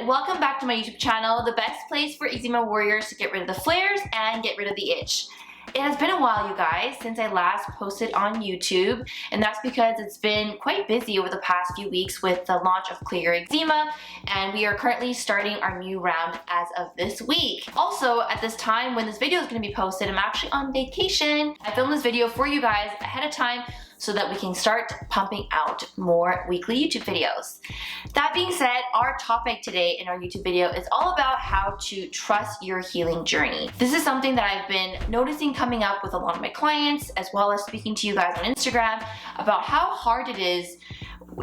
welcome back to my YouTube channel, the best place for eczema warriors to get rid of the flares and get rid of the itch. It has been a while, you guys, since I last posted on YouTube, and that's because it's been quite busy over the past few weeks with the launch of Clear Eczema, and we are currently starting our new round as of this week. Also, at this time when this video is going to be posted, I'm actually on vacation. I filmed this video for you guys ahead of time so that we can start pumping out more weekly YouTube videos. That being said, our topic today in our YouTube video is all about how to trust your healing journey. This is something that I've been noticing coming up with a lot of my clients, as well as speaking to you guys on Instagram about how hard it is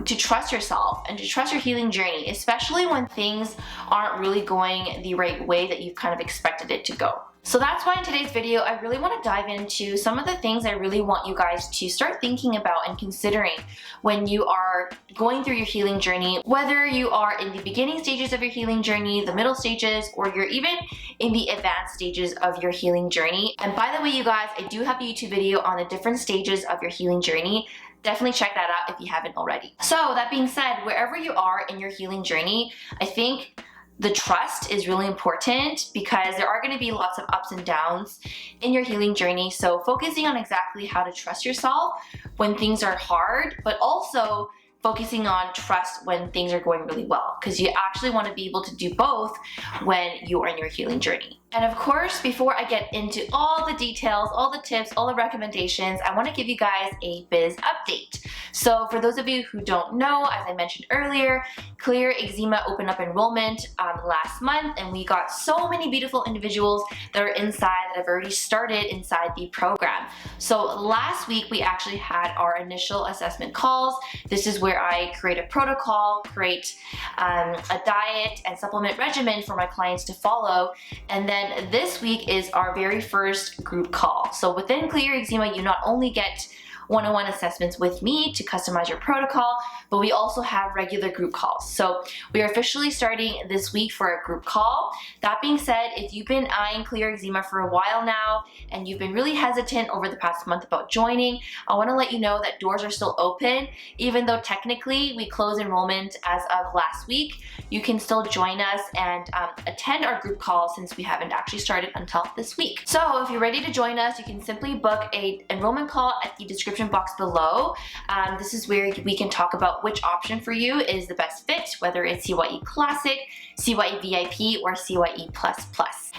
to trust yourself and to trust your healing journey, especially when things aren't really going the right way that you've kind of expected it to go. So that's why in today's video, I really want to dive into some of the things I really want you guys to start thinking about and considering when you are going through your healing journey, whether you are in the beginning stages of your healing journey, the middle stages, or you're even in the advanced stages of your healing journey. And by the way, you guys, I do have a YouTube video on the different stages of your healing journey. Definitely check that out if you haven't already. So that being said, wherever you are in your healing journey, I think the trust is really important because there are going to be lots of ups and downs in your healing journey. So focusing on exactly how to trust yourself when things are hard, but also focusing on trust when things are going really well, because you actually want to be able to do both when you are in your healing journey. And of course, before I get into all the details, all the tips, all the recommendations, I want to give you guys a biz update. So for those of you who don't know, as I mentioned earlier, Clear Eczema opened up enrollment last month, and we got so many beautiful individuals that are inside that have already started inside the program. So last week we actually had our initial assessment calls. This is where I create a protocol, create a diet and supplement regimen for my clients to follow, and then this week is our very first group call. So within Clear Eczema, you not only get one-on-one assessments with me to customize your protocol, but we also have regular group calls. So we are officially starting this week for a group call. That being said, if you've been eyeing Clear Eczema for a while now and you've been really hesitant over the past month about joining, I want to let you know that doors are still open. Even though technically we closed enrollment as of last week, you can still join us and attend our group call since we haven't actually started until this week. So if you're ready to join us, you can simply book an enrollment call at the description box below. This is where we can talk about which option for you is the best fit, whether it's CYE Classic, CYE VIP, or CYE++.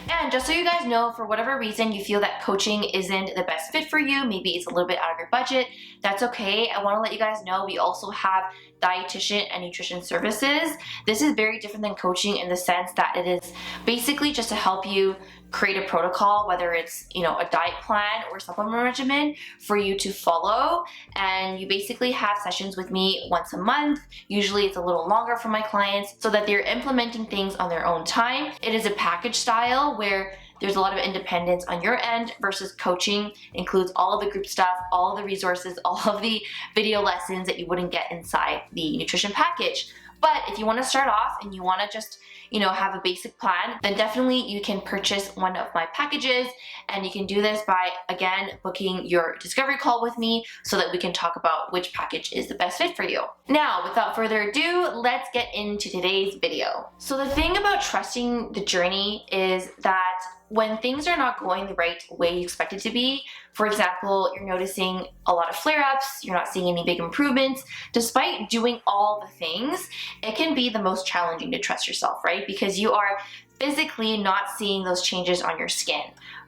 And just so you guys know, for whatever reason you feel that coaching isn't the best fit for you, maybe it's a little bit out of your budget, that's okay. I want to let you guys know we also have dietitian and nutrition services. This is very different than coaching in the sense that it is basically just to help you create a protocol, whether it's, a diet plan or supplement regimen for you to follow. And you basically have sessions with me once a month. Usually it's a little longer for my clients so that they're implementing things on their own time. It is a package style where there's a lot of independence on your end versus coaching includes all of the group stuff, all of the resources, all of the video lessons that you wouldn't get inside the nutrition package. But if you want to start off and you want to just, have a basic plan, then definitely you can purchase one of my packages, and you can do this by, again, booking your discovery call with me so that we can talk about which package is the best fit for you. Now, without further ado, let's get into today's video. So the thing about trusting the journey is that when things are not going the right way you expect it to be, for example, you're noticing a lot of flare-ups, you're not seeing any big improvements, despite doing all the things, it can be the most challenging to trust yourself, right? Because you are physically not seeing those changes on your skin.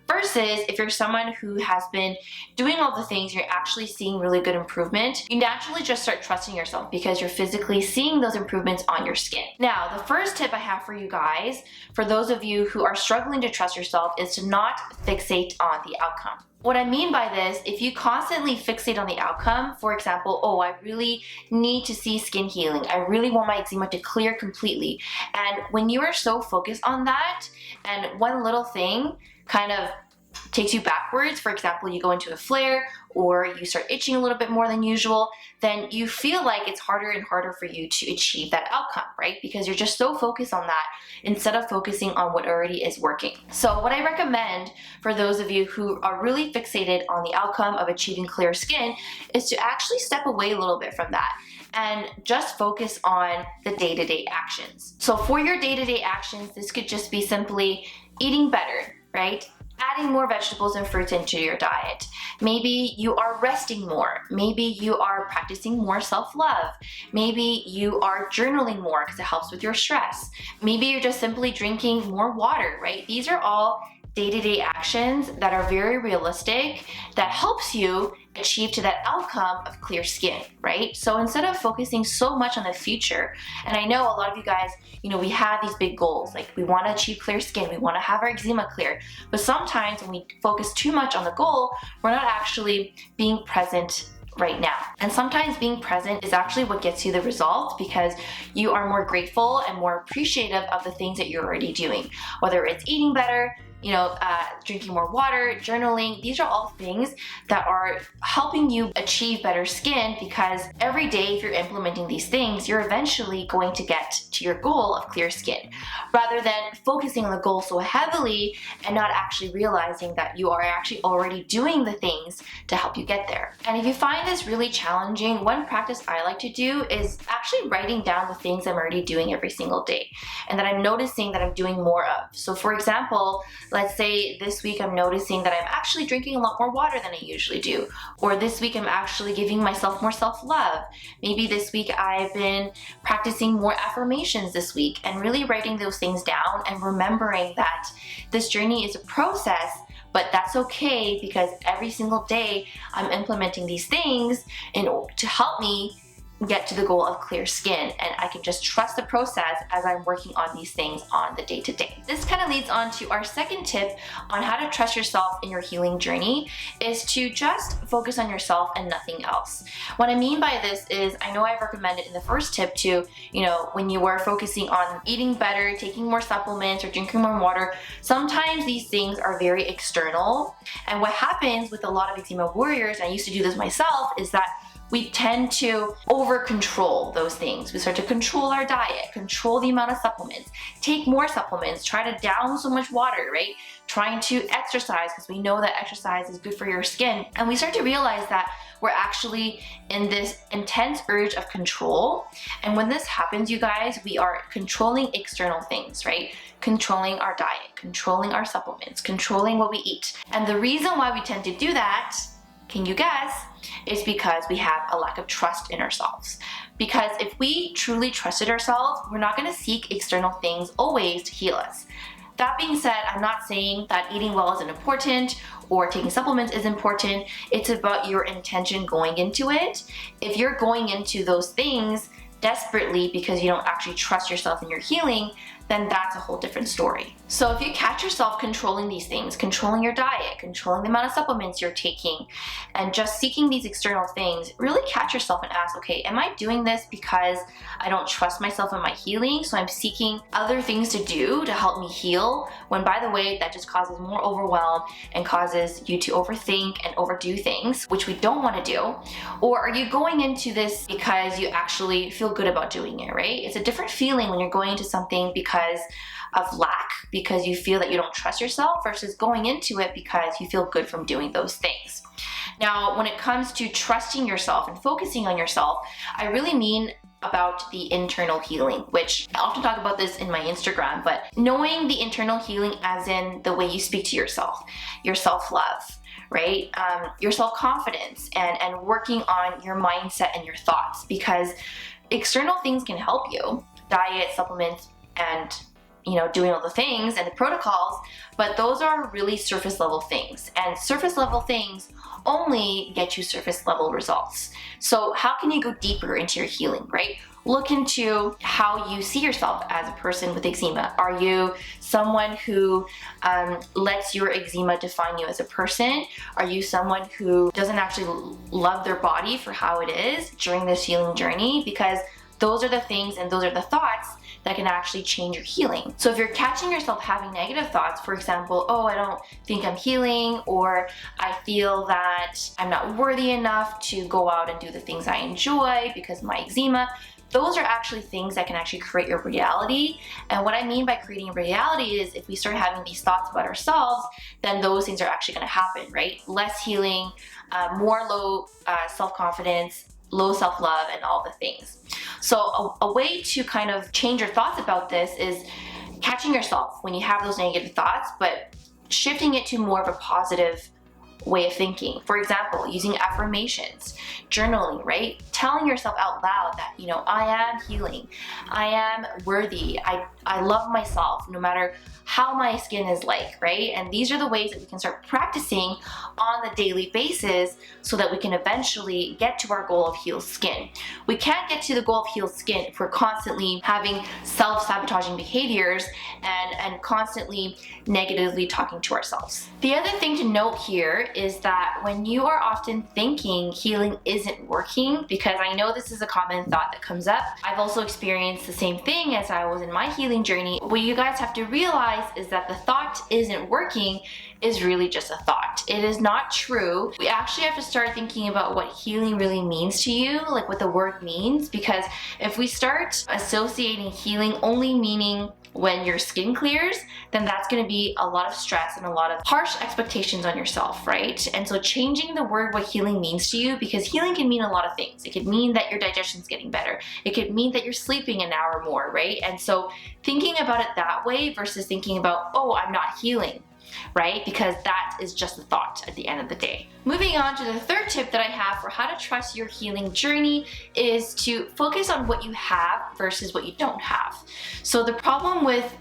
Versus if you're someone who has been doing all the things, you're actually seeing really good improvement, you naturally just start trusting yourself because you're physically seeing those improvements on your skin. Now, the first tip I have for you guys, for those of you who are struggling to trust yourself, is to not fixate on the outcome. What I mean by this, if you constantly fixate on the outcome, for example, oh, I really need to see skin healing, I really want my eczema to clear completely, and when you are so focused on that, and one little thing kind of takes you backwards, for example, you go into a flare or you start itching a little bit more than usual, then you feel like it's harder and harder for you to achieve that outcome, right? Because you're just so focused on that instead of focusing on what already is working. So what I recommend for those of you who are really fixated on the outcome of achieving clear skin is to actually step away a little bit from that and just focus on the day-to-day actions. So for your day-to-day actions, this could just be simply eating better, right? Adding more vegetables and fruits into your diet. Maybe you are resting more. Maybe you are practicing more self-love. Maybe you are journaling more because it helps with your stress. Maybe you're just simply drinking more water, right? These are all day-to-day actions that are very realistic that helps you achieve to that outcome of clear skin, right? So instead of focusing so much on the future, and I know a lot of you guys, we have these big goals, like we want to achieve clear skin, we want to have our eczema clear, but sometimes when we focus too much on the goal, we're not actually being present right now. And sometimes being present is actually what gets you the result because you are more grateful and more appreciative of the things that you're already doing, whether it's eating better, drinking more water, journaling. These are all things that are helping you achieve better skin because every day if you're implementing these things, you're eventually going to get to your goal of clear skin rather than focusing on the goal so heavily and not actually realizing that you are actually already doing the things to help you get there. And if you find this really challenging, one practice I like to do is actually writing down the things I'm already doing every single day and that I'm noticing that I'm doing more of. So for example, let's say this week I'm noticing that I'm actually drinking a lot more water than I usually do. Or this week I'm actually giving myself more self-love. Maybe this week I've been practicing more affirmations this week and really writing those things down and remembering that this journey is a process, but that's okay because every single day I'm implementing these things to help me get to the goal of clear skin, and I can just trust the process as I'm working on these things on the day-to-day. This kind of leads on to our second tip on how to trust yourself in your healing journey is to just focus on yourself and nothing else. What I mean by this is, I know I've recommended in the first tip to, when you are focusing on eating better, taking more supplements or drinking more water, sometimes these things are very external. And what happens with a lot of eczema warriors, and I used to do this myself, is that we tend to over-control those things. We start to control our diet, control the amount of supplements, take more supplements, try to down so much water, right? Trying to exercise because we know that exercise is good for your skin. And we start to realize that we're actually in this intense urge of control. And when this happens, you guys, we are controlling external things, right? Controlling our diet, controlling our supplements, controlling what we eat. And the reason why we tend to do that, can you guess? Is because we have a lack of trust in ourselves. Because if we truly trusted ourselves, we're not going to seek external things always to heal us. That being said, I'm not saying that eating well isn't important or taking supplements is important. It's about your intention going into it. If you're going into those things desperately because you don't actually trust yourself in your healing, then that's a whole different story. So if you catch yourself controlling these things, controlling your diet, controlling the amount of supplements you're taking, and just seeking these external things, really catch yourself and ask, okay, am I doing this because I don't trust myself in my healing? So I'm seeking other things to do to help me heal, when by the way, that just causes more overwhelm and causes you to overthink and overdo things, which we don't want to do. Or are you going into this because you actually feel good about doing it, right? It's a different feeling when you're going into something because of lack, because you feel that you don't trust yourself, versus going into it because you feel good from doing those things. Now, when it comes to trusting yourself and focusing on yourself, I really mean about the internal healing, which I often talk about this in my Instagram, but knowing the internal healing as in the way you speak to yourself, your self-love, right? Your self-confidence and working on your mindset and your thoughts, because external things can help you, diet, supplements, and doing all the things and the protocols, but those are really surface level things, and surface level things only get you surface level results. So how can you go deeper into your healing, right? Look into how you see yourself as a person with eczema. Are you someone who lets your eczema define you as a person? Are you someone who doesn't actually love their body for how it is during this healing journey? Because those are the things and those are the thoughts that can actually change your healing. So if you're catching yourself having negative thoughts, for example, oh, I don't think I'm healing, or I feel that I'm not worthy enough to go out and do the things I enjoy because of my eczema, those are actually things that can actually create your reality. And what I mean by creating a reality is if we start having these thoughts about ourselves, then those things are actually going to happen, right? Less healing, more low self-confidence, low self-love, and all the things. So a way to kind of change your thoughts about this is catching yourself when you have those negative thoughts, but shifting it to more of a positive way of thinking. For example, using affirmations, journaling, right? Telling yourself out loud that, you know, I am healing, I am worthy, I love myself no matter how my skin is like, right? And these are the ways that we can start practicing on a daily basis so that we can eventually get to our goal of healed skin. We can't get to the goal of healed skin if we're constantly having self-sabotaging behaviors and constantly negatively talking to ourselves. The other thing to note here is that when you are often thinking healing isn't working, because I know this is a common thought that comes up, I've also experienced the same thing as I was in my healing journey. What you guys have to realize is that the thought isn't working is really just a thought. It is not true. We actually have to start thinking about what healing really means to you, like what the word means, because if we start associating healing only meaning when your skin clears, then that's going to be a lot of stress and a lot of harsh expectations on yourself, right? And so changing the word what healing means to you, because healing can mean a lot of things. It could mean that your digestion's getting better. It could mean that you're sleeping an hour more, right? And so thinking about it that way versus thinking about, oh, I'm not healing, right? Because that is just a thought at the end of the day. Moving on to the third tip that I have for how to trust your healing journey is to focus on what you have versus what you don't have. So the problem with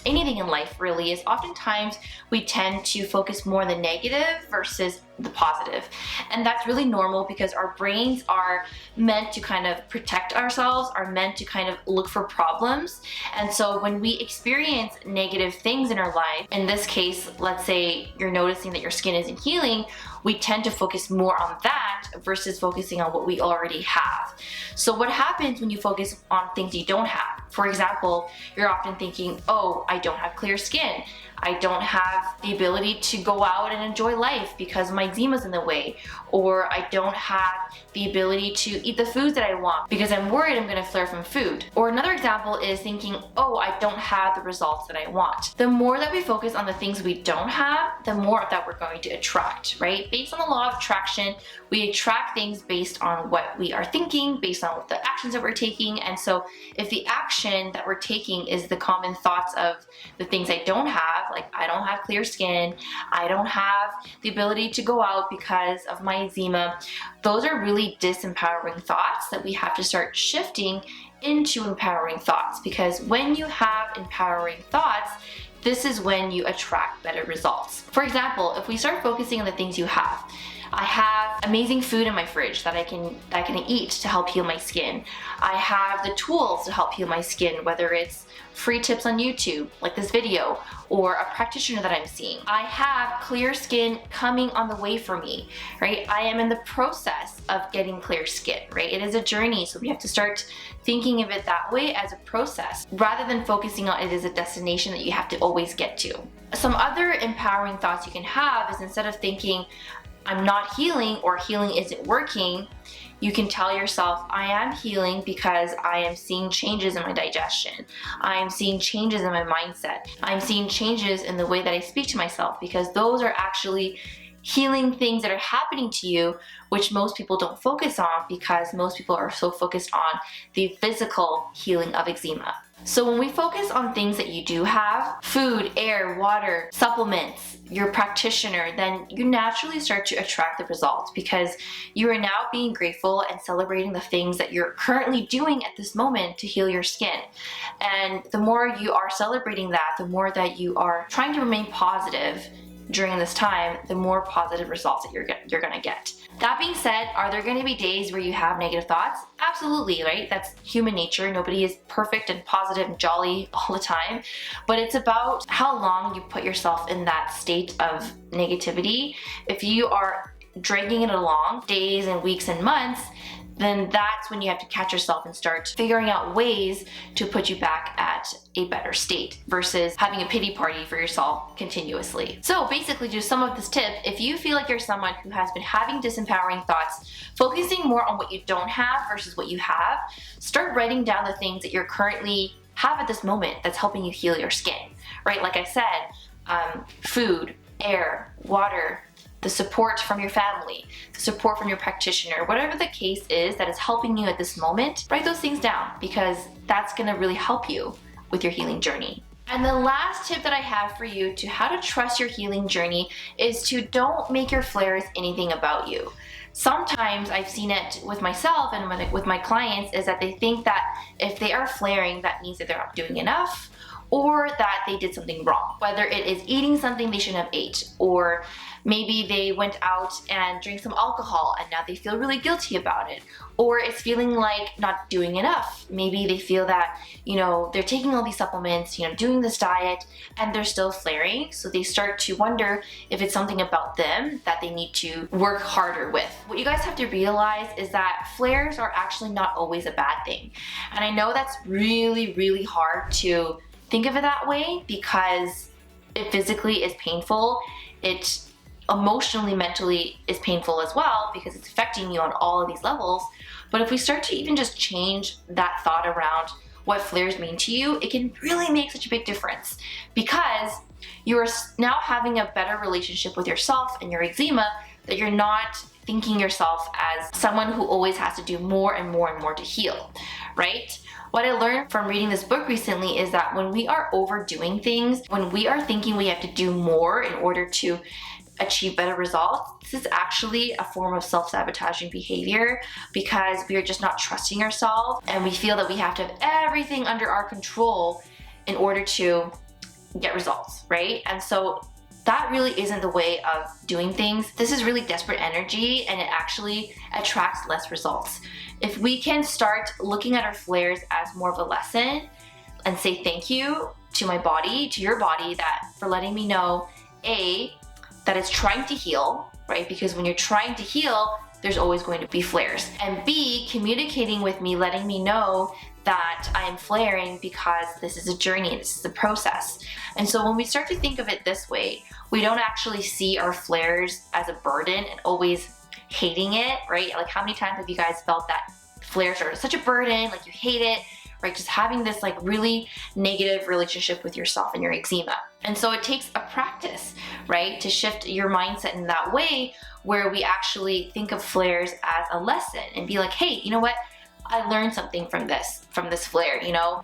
anything in life really is oftentimes we tend to focus more on the negative versus the positive. And that's really normal because our brains are meant to kind of protect ourselves, are meant to kind of look for problems. And so when we experience negative things in our life, in this case, let's say you're noticing that your skin isn't healing, we tend to focus more on that versus focusing on what we already have. So what happens when you focus on things you don't have? For example, you're often thinking, oh, I don't have clear skin. I don't have the ability to go out and enjoy life because my eczema's in the way. Or I don't have the ability to eat the foods that I want because I'm worried I'm gonna flare from food. Or another example is thinking, oh, I don't have the results that I want. The more that we focus on the things we don't have, the more that we're going to attract, right? Based on the law of attraction, we attract things based on what we are thinking, based on what the actions that we're taking. And so if the action that we're taking is the common thoughts of the things I don't have, like I don't have clear skin, I don't have the ability to go out because of my eczema, those are really disempowering thoughts that we have to start shifting into empowering thoughts. Because when you have empowering thoughts, this is when you attract better results. For example, if we start focusing on the things you have, I have amazing food in my fridge that I can eat to help heal my skin. I have the tools to help heal my skin, whether it's free tips on YouTube, like this video, or a practitioner that I'm seeing. I have clear skin coming on the way for me, right? I am in the process of getting clear skin, right? It is a journey, so we have to start thinking of it that way as a process, rather than focusing on it as a destination that you have to always get to. Some other empowering thoughts you can have is instead of thinking, I'm not healing or healing isn't working, you can tell yourself, I am healing because I am seeing changes in my digestion. I am seeing changes in my mindset. I'm seeing changes in the way that I speak to myself, because those are actually healing things that are happening to you, which most people don't focus on because most people are so focused on the physical healing of eczema. So when we focus on things that you do have, food, air, water, supplements, your practitioner, then you naturally start to attract the results, because you are now being grateful and celebrating the things that you're currently doing at this moment to heal your skin. And the more you are celebrating that, the more that you are trying to remain positive during this time, the more positive results that you're gonna get. That being said, are there gonna be days where you have negative thoughts? Absolutely, right? That's human nature. Nobody is perfect and positive and jolly all the time, but it's about how long you put yourself in that state of negativity. If you are dragging it along days and weeks and months, then that's when you have to catch yourself and start figuring out ways to put you back at a better state versus having a pity party for yourself continuously. So basically, to sum up this tip, if you feel like you're someone who has been having disempowering thoughts, focusing more on what you don't have versus what you have, start writing down the things that you're currently have at this moment that's helping you heal your skin, right? Like I said, food, air, water, the support from your family, the support from your practitioner, whatever the case is that is helping you at this moment, write those things down because that's gonna really help you with your healing journey. And the last tip that I have for you to how to trust your healing journey is to don't make your flares anything about you. Sometimes I've seen it with myself and with my clients is that they think that if they are flaring, that means that they're not doing enough or that they did something wrong. Whether it is eating something they shouldn't have ate, or maybe they went out and drank some alcohol and now they feel really guilty about it, or it's feeling like not doing enough. Maybe they feel that, they're taking all these supplements, doing this diet, and they're still flaring. So they start to wonder if it's something about them that they need to work harder with. What you guys have to realize is that flares are actually not always a bad thing. And I know that's really, really hard to think of it that way because it physically is painful. It emotionally, mentally is painful as well because it's affecting you on all of these levels. But if we start to even just change that thought around what flares mean to you, it can really make such a big difference because you're now having a better relationship with yourself and your eczema, that you're not thinking yourself as someone who always has to do more and more and more to heal, right? What I learned from reading this book recently is that when we are overdoing things, when we are thinking we have to do more in order to achieve better results, this is actually a form of self-sabotaging behavior because we are just not trusting ourselves and we feel that we have to have everything under our control in order to get results, right? And so that really isn't the way of doing things. This is really desperate energy and it actually attracts less results. If we can start looking at our flares as more of a lesson and say thank you to my body, to your body, that for letting me know, A, that it's trying to heal, right? Because when you're trying to heal, there's always going to be flares. And B, communicating with me, letting me know that I am flaring because this is a journey, this is a process. And so when we start to think of it this way, we don't actually see our flares as a burden and always hating it, right? Like how many times have you guys felt that flares are such a burden, like you hate it, right? Just having this like really negative relationship with yourself and your eczema. And so it takes a practice, right? To shift your mindset in that way where we actually think of flares as a lesson and be like, hey, you know what? I learned something from this flare,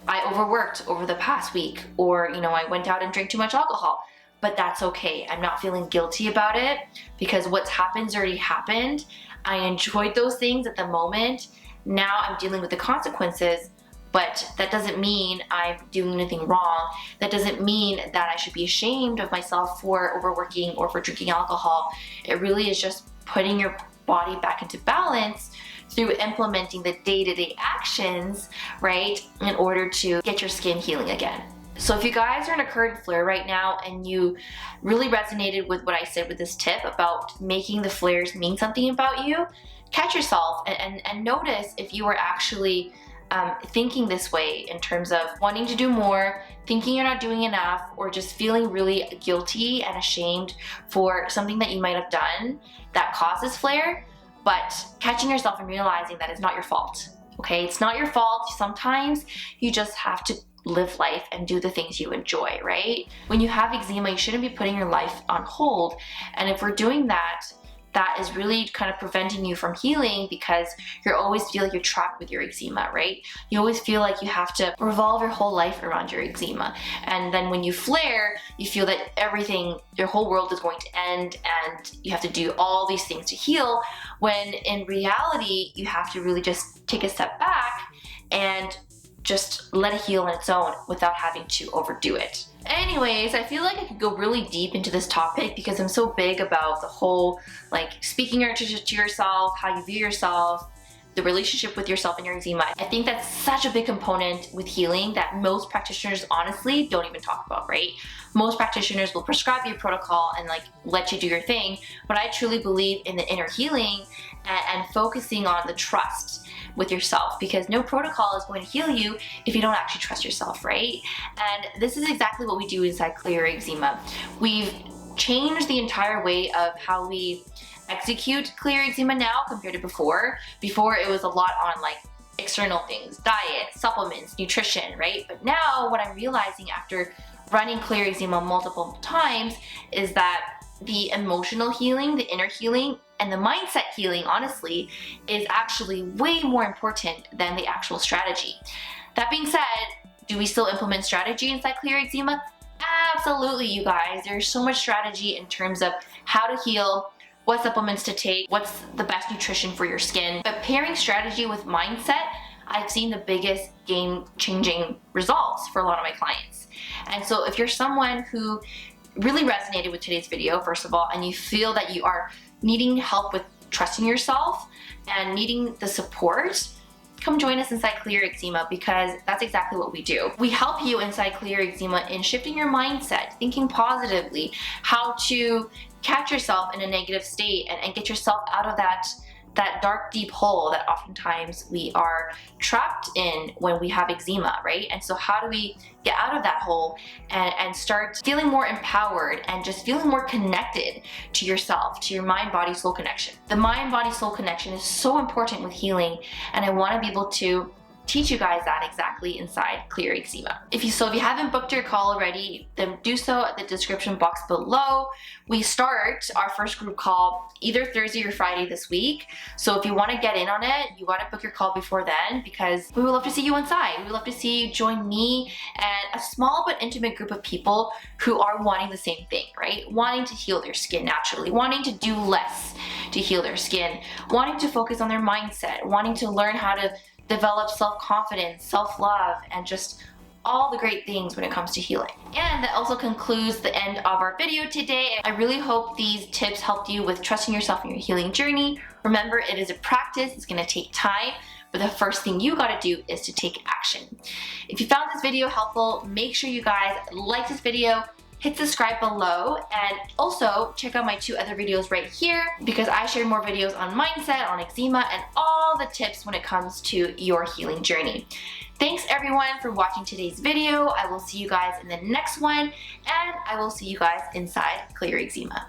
I overworked over the past week, or, I went out and drank too much alcohol, but that's okay. I'm not feeling guilty about it because what's happened's already happened. I enjoyed those things at the moment. Now I'm dealing with the consequences, but that doesn't mean I'm doing anything wrong. That doesn't mean that I should be ashamed of myself for overworking or for drinking alcohol. It really is just putting your body back into balance through implementing the day-to-day actions, right, in order to get your skin healing again. So if you guys are in a current flare right now and you really resonated with what I said with this tip about making the flares mean something about you, catch yourself and notice if you are actually thinking this way in terms of wanting to do more, thinking you're not doing enough, or just feeling really guilty and ashamed for something that you might have done that causes flare, but catching yourself and realizing that it's not your fault, okay? It's not your fault. Sometimes you just have to live life and do the things you enjoy, right? When you have eczema, you shouldn't be putting your life on hold. And if we're doing that, that is really kind of preventing you from healing because you always feel like you're trapped with your eczema, right? You always feel like you have to revolve your whole life around your eczema. And then when you flare, you feel that everything, your whole world is going to end and you have to do all these things to heal, when in reality, you have to really just take a step back and just let it heal on its own without having to overdo it. Anyways, I feel like I could go really deep into this topic because I'm so big about the whole like speaking to yourself, how you view yourself, the relationship with yourself and your eczema. I think that's such a big component with healing that most practitioners honestly don't even talk about, right? Most practitioners will prescribe you a protocol and like let you do your thing, but I truly believe in the inner healing and focusing on the trust with yourself, because no protocol is going to heal you if you don't actually trust yourself, right? And this is exactly what we do inside Clear Eczema. We've changed the entire way of how we execute Clear Eczema now compared to before. Before it was a lot on like external things, diet, supplements, nutrition, right? But now what I'm realizing after running Clear Eczema multiple times is that the emotional healing, the inner healing, and the mindset healing, honestly, is actually way more important than the actual strategy. That being said, do we still implement strategy inside Clear Eczema? Absolutely, you guys. There's so much strategy in terms of how to heal, what supplements to take, what's the best nutrition for your skin. But pairing strategy with mindset, I've seen the biggest game-changing results for a lot of my clients. And so if you're someone who really resonated with today's video, first of all, and you feel that you are needing help with trusting yourself and needing the support, come join us inside Clear Eczema, because that's exactly what we do. We help you inside Clear Eczema in shifting your mindset, thinking positively, how to catch yourself in a negative state and get yourself out of that dark, deep hole that oftentimes we are trapped in when we have eczema, right? And so how do we get out of that hole and start feeling more empowered and just feeling more connected to yourself, to your mind, body, soul connection? The mind, body, soul connection is so important with healing, and I want to be able to teach you guys that exactly inside Clear Eczema. If you haven't booked your call already, then do so at the description box below. We start our first group call either Thursday or Friday this week. So if you want to get in on it, you want to book your call before then, because we would love to see you inside. We would love to see you join me and a small but intimate group of people who are wanting the same thing, right? Wanting to heal their skin naturally, wanting to do less to heal their skin, wanting to focus on their mindset, wanting to learn how to develop self-confidence, self-love, and just all the great things when it comes to healing. And that also concludes the end of our video today. I really hope these tips helped you with trusting yourself in your healing journey. Remember, it is a practice, it's gonna take time, but the first thing you gotta do is to take action. If you found this video helpful, make sure you guys like this video, hit subscribe below, and also check out my 2 other videos right here, because I share more videos on mindset, on eczema, and all the tips when it comes to your healing journey. Thanks everyone for watching today's video. I will see you guys in the next one, and I will see you guys inside Clear Eczema.